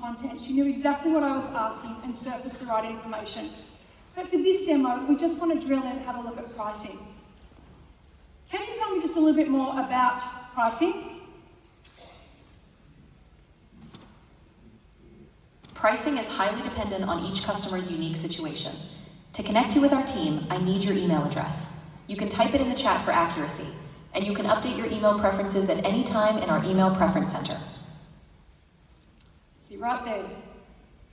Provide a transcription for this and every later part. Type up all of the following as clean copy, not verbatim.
content. She knew exactly what I was asking and surfaced the right information. But for this demo, we just want to drill in and have a look at pricing. Can you tell me just a little bit more about pricing? Pricing is highly dependent on each customer's unique situation. To connect you with our team, I need your email address. You can type it in the chat for accuracy, and you can update your email preferences at any time in our email preference center. See right there.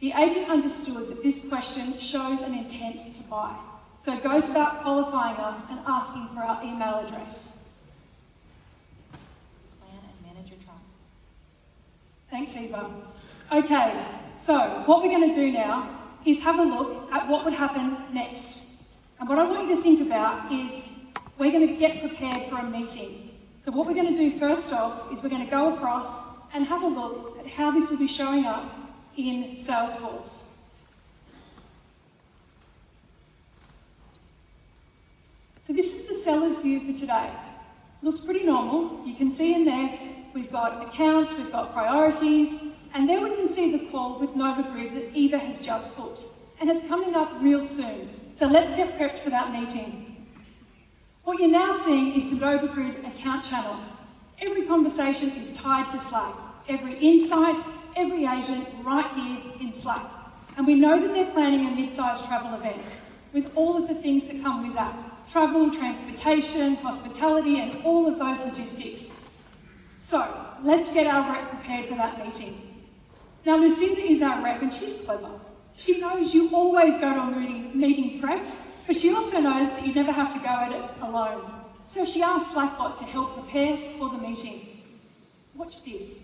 The agent understood that this question shows an intent to buy. So it goes about qualifying us and asking for our email address. Plan and manage your travel. Thanks, Eva. Okay, so what we're going to do now is have a look at what would happen next. And what I want you to think about is we're going to get prepared for a meeting. So what we're going to do first off is we're going to go across and have a look at how this will be showing up in Salesforce. So this is the seller's view for today. Looks pretty normal. You can see in there we've got accounts, we've got priorities, and there we can see the call with Nova Grid that Eva has just booked. And it's coming up real soon. So let's get prepped for that meeting. What you're now seeing is the Nova Grid account channel. Every conversation is tied to Slack. Every insight, every agent right here in Slack. And we know that they're planning a mid-sized travel event with all of the things that come with that. Travel, transportation, hospitality, and all of those logistics. So let's get our rep prepared for that meeting. Now Lucinda is our rep and she's clever. She knows you always go to a meeting prepped, but she also knows that you never have to go at it alone. So she asked Slackbot to help prepare for the meeting. Watch this.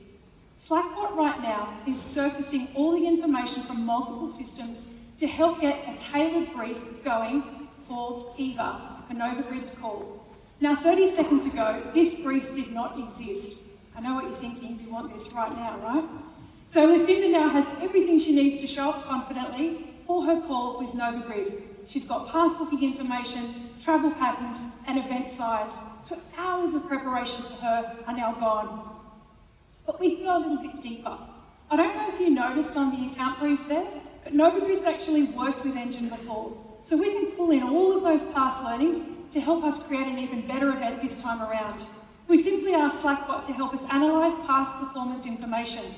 Slackbot right now is surfacing all the information from multiple systems to help get a tailored brief going for Eva, for Nova Grid's call. Now 30 seconds ago, this brief did not exist. I know what you're thinking, you want this right now, right? So Lucinda now has everything she needs to show up confidently for her call with Nova Grid. She's got past booking information, travel patterns, and event size. So hours of preparation for her are now gone. But we can go a little bit deeper. I don't know if you noticed on the account brief there, but Nova Grid's actually worked with Engine before. So we can pull in all of those past learnings to help us create an even better event this time around. We simply ask Slackbot to help us analyse past performance information.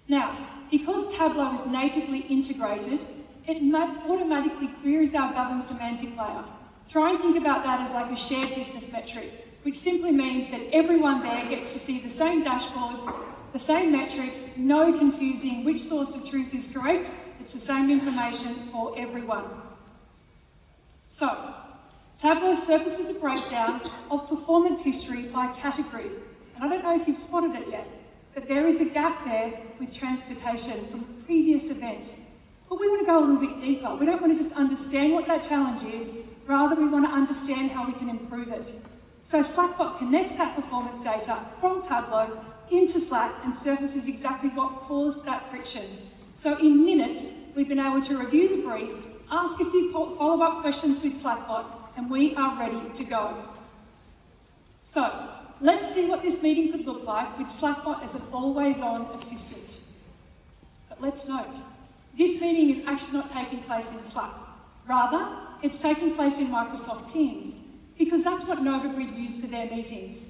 Now, because Tableau is natively integrated, it automatically queries our governed semantic layer. Try and think about that as like a shared business metric, which simply means that everyone there gets to see the same dashboards, the same metrics, no confusing which source of truth is correct. It's the same information for everyone. So, Tableau surfaces a breakdown of performance history by category. And I don't know if you've spotted it yet, but there is a gap there with transportation from the previous event. But we want to go a little bit deeper. We don't want to just understand what that challenge is, rather we want to understand how we can improve it. So Slackbot connects that performance data from Tableau into Slack and surfaces exactly what caused that friction. So in minutes, we've been able to review the brief, ask a few follow-up questions with Slackbot, and we are ready to go. So let's see what this meeting could look like with Slackbot as an always-on assistant. But let's note, this meeting is actually not taking place in Slack. Rather, it's taking place in Microsoft Teams, because that's what Nova Grid use for their meetings.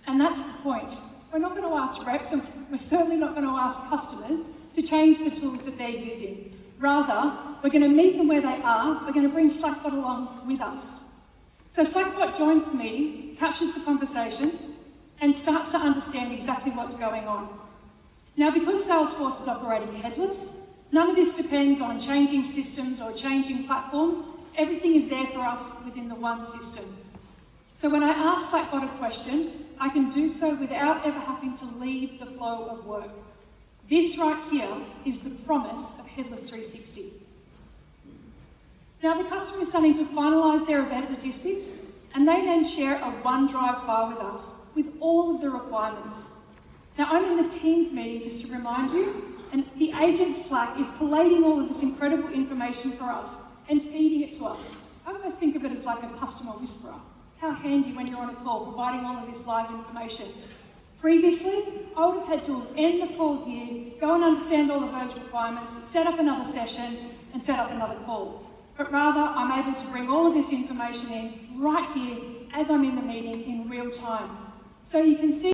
And that's the point. We're not going to ask reps, and we're certainly not going to ask customers to change the tools that they're using. Rather, we're going to meet them where they are, we're going to bring Slackbot along with us. So Slackbot joins the meeting, captures the conversation, and starts to understand exactly what's going on. Now, because Salesforce is operating headless, none of this depends on changing systems or changing platforms. Everything is there for us within the one system. So when I ask Slackbot a question, I can do so without ever having to leave the flow of work. This right here is the promise of Headless 360. Now the customer is starting to finalise their event logistics, and they then share a OneDrive file with us with all of the requirements. Now I'm in the Teams meeting, just to remind you, and the agent Slack is collating all of this incredible information for us and feeding it to us. I almost think of it as like a customer whisperer. How handy when you're on a call, providing all of this live information. Previously, I would have had to end the call here, go and understand all of those requirements, set up another session, and set up another call. But rather, I'm able to bring all of this information in right here as I'm in the meeting in real time. So you can see